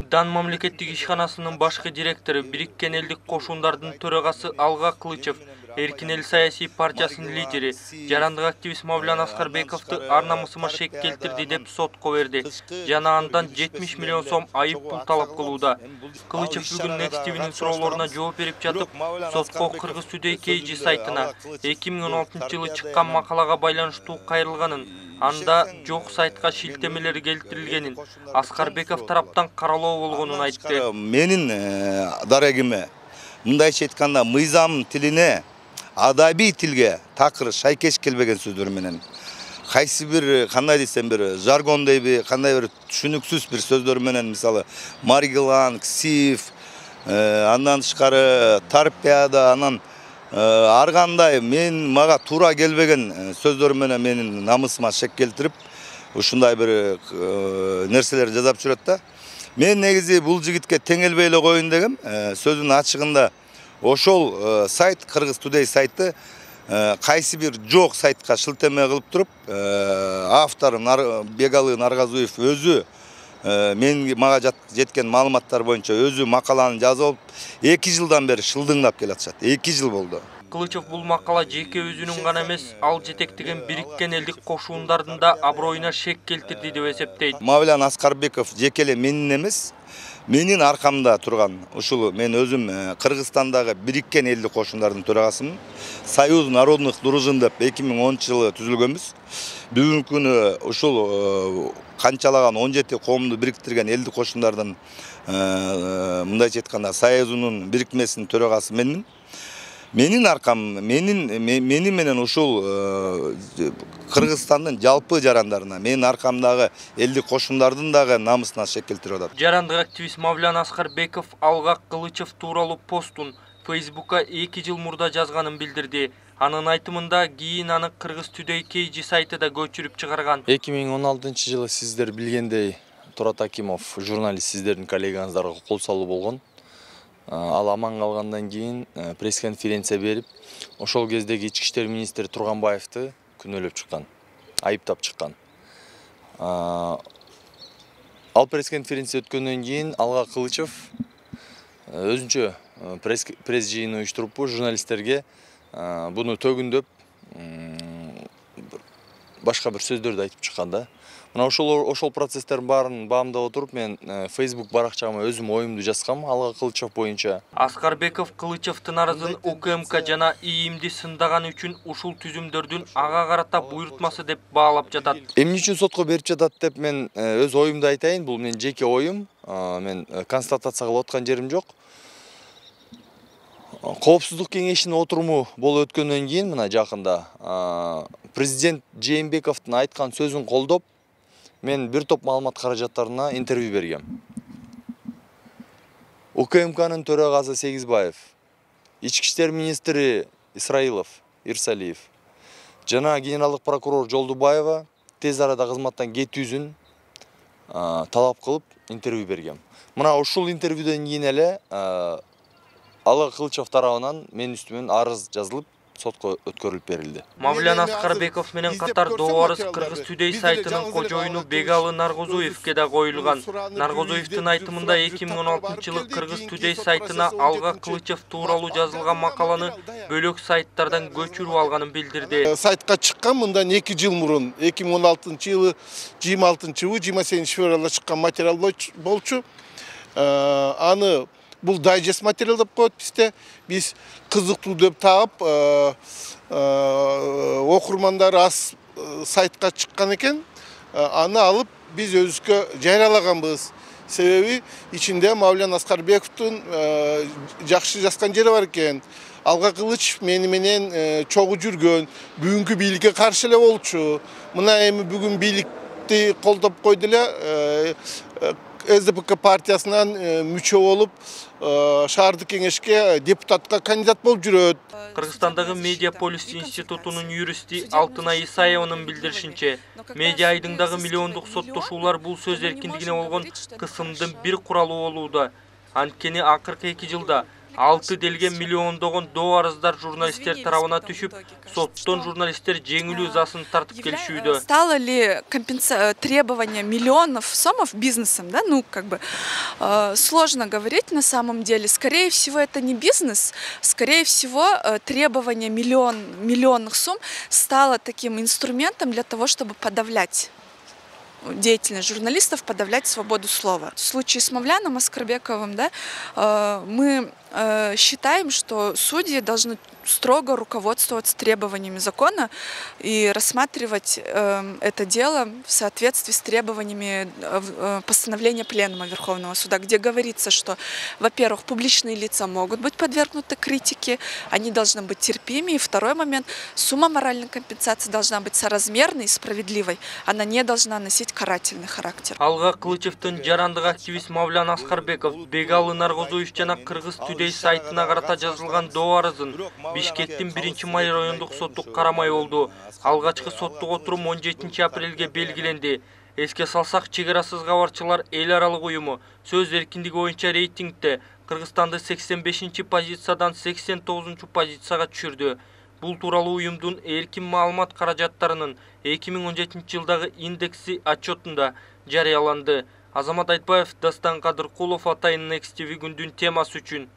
Дан мамлекеттик ишканасынын башкы директору, Бириккен элдик кошундардын төрагасы Алга Кылычев, Эркин эл саясий партиясынын лидери, жарандык активист Мавлян Аскарбековду ар намысыма шек келтирди деп сотко берди. Жана андан 70 миллион сом айып пул талап кылууда. Кылычев бүгүн Next TV'нин суроолоруна жооп берип жатып, сотко Кыргыз Today KG сайтына 2016-жылы чыккан макалага байланыштуу кайрылганын, анда жок сайтка шилтемелери келтирилгенин, Аскарбеков тараптан каралоо болгонун айтты. Менин дарегиме мындайча айтканда мыйзам тилине, адабий тилге такыр шайкеш келбеген сөздөр менен кайсы бир кандай десем бир жаргон дейби, кандай бир түшүнүксүз бир сөздөр менен, мисалы маргилан, ксив, андан тышкары торпеда, анан ар кандай мага туура келбеген сөздөр менен менин намысыма шек келтирип, ушундай бир нерселер жазап жүрөт да. Мен негизи бул жигитке теңелбей эле коюн дегем. Сөзүн ачыгында ошол сайт, Кыргыз Today сайты кайсы бир жок сайтка шилтеме кылып туруп, автор Бегалы Наргазуев өзү мага жеткен маалыматтар боюнча өзү макаланы жазып, 2 жылдан бери шылдыңдап келатышат. 2 жыл болду. Кылычев бул макала жеке өзүнүн гана эмес, ал жетектеген Бириккен элдик кошуундардын да аброюна шек келтирди деп эсептейт. Мавлян Аскарбеков жеке эле менин эмес, менин аркамда турган, ушул мен өзүм Кыргызстандагы Бириккен элдик кошуундардын төрагасымын. Союз народных дружин деп 2010-жылы түзүлгөнбүз. Бүгүнкү күнү ушул канчалаган 17 коомду бириктирген элдик кошуундардын мындайча айтканда союзунун бирикмесинин төрагасы менмин. Менин аркам, мени менен ушул Кыргызстандын жалпы жарандарына, менин аркамдагы элдик кошундардын дагы намысына шек келтирип атат. Жарандык активист Мавлян Аскарбеков Алга Кылычев тууралуу постун Facebook'a 2 жыл мурда жазганын билдирди. Анын айтымында кийин аны Кыргыз Today KG сайты да көчүрүп чыгарган. 2016-жылы сиздер билгендей Турат Акимов, журналист, сиздердин коллегаңыздарга кол салуу болгон. Ал аман калгандан кийин пресс-конференция берип, ошол кездеги ички иштер министри Турганбаевди күнөөлөп чыккан, айыптап чыккан. Ал пресс-конференция өткөндөн кийин Алга Кылычев өзүнчө пресс жыйын уюштуруп, журналисттерге буну төгүндөп, башка бир сөздөрдү айтып чыккан да. Мына ошол процесстердин баарын баамдап отуруп, мен Facebook баракчама өзүм оюмду жазгам Алга Кылычев боюнча. Аскарбеков Кылычевдин арызын УКМК жана ИИМди сындаган үчүн ушул түзүмдөрдүн ага карата буйрутмасы деп баалап жатат. Эмне үчүн сотко берип жатат деп мен өз оюмду айтайын, бул менин жеке оюм. Мен констатация кылып аткан жерим жок. Коопсуздук кеңешинин отуруму болуп өткөндөн кийин, мына жакында президент Жээнбековдун айткан сөзүн колдоп, мен бир топ маалымат каражаттарына интервью бергем. УКМКнын төрагасы Сегизбаев, ички иштер министри Ирсалиев жана генералдык прокурор Жолдубаева тез арада кызматтан кетүүсүн талап кылып интервью бергем. Мына ушул интервьюдөн кийин эле Алга Кылычев тарабынан мен үстүмөн арыз жазылып, сотко өткөрүлүп берилди. Мавлян Аскарбеков менен катар доо арыз Кыргыз Today сайтынын кожоюну Бегалы Наргозуевке да коюлган. Наргозуевдин айтымында 2016-жылы Кыргыз Today сайтына Алга Кылычев тууралуу жазылган макаланы бөлөк сайттардан көчүрүп алганын билдирди. Сайтка чыккан мындан 2 жыл мурун, 2016-жылы 26-28 февралда чыккан материал болчу. Аны бул дайджест материал деп коет бизде. Биз кызыктуу деп таап, окурмандар аз сайтка чыккан экен. Аны алып биз өзүбүзгө жарыялаганбыз. Себеби ичинде Мавлян Аскарбековдун жакшы жазган жери бар экен. Алга Кылычев менен чогуу жүргөн, бүгүнкү бийликке каршы эле болчу. Мына эми бүгүн бийликти колдоп койду эле. СДПК партиясынан мүчө болуп, шаардык кеңешке депутатка кандидат болуп жүрөт. Кыргызстандагы Медиаполис институтунун юристи Алтынай Исаеванын билдиришинче, медиа айдыңдагы миллиондук соттошуулар бул сөз эркиндигине болгон кысымдын бир куралы болууда. Анткени акыркы 2 жылда 6 делген миллиондогон доо арыздар журналисттер тарабына түшүп, соттон журналисттер жеңилүү ызасын тартып келишүүдө. Стало ли требование миллионов сомов бизнесом, да? Ну, как бы сложно говорить на самом деле. Скорее всего, это не бизнес. Скорее всего, требование миллионных сумм стало таким инструментом для того, чтобы подавлять деятельность журналистов, подавлять свободу слова. В случае с Мавляном Аскарбековым, да, мы считаем, что судьи должны строго руководствоваться требованиями закона и рассматривать это дело в соответствии с требованиями постановления Пленума Верховного Суда, где говорится, что, во-первых, публичные лица могут быть подвергнуты критике, они должны быть терпимы. И второй момент, сумма моральной компенсации должна быть соразмерной и справедливой. Она не должна носить карательный характер. Алга Кылычевдин жарандык активист Мавлян Аскарбеков Бегалы Наргозович жана Кыргыз Today сайтына карата жазылган доо арызын Бишкектин 1-май райондук соту карамай болду. Алгачкы соттук отурум 17 апрелге белгиленди. Эске салсак, чегерасыз кабарчылар эл аралык уюму сөз эркиндиги боюнча рейтингде Кыргызстанды 85 позициядан 89 позицияга түшүрдү. Бул тууралуу уюмдун эркин маалымат каражаттарынын 2017 жылдагы индекси отчетунда жарыяланды. Азамат Айтбаев, Дастан Кадыркулов, Атайын Next TV күндүн темасы үчүн.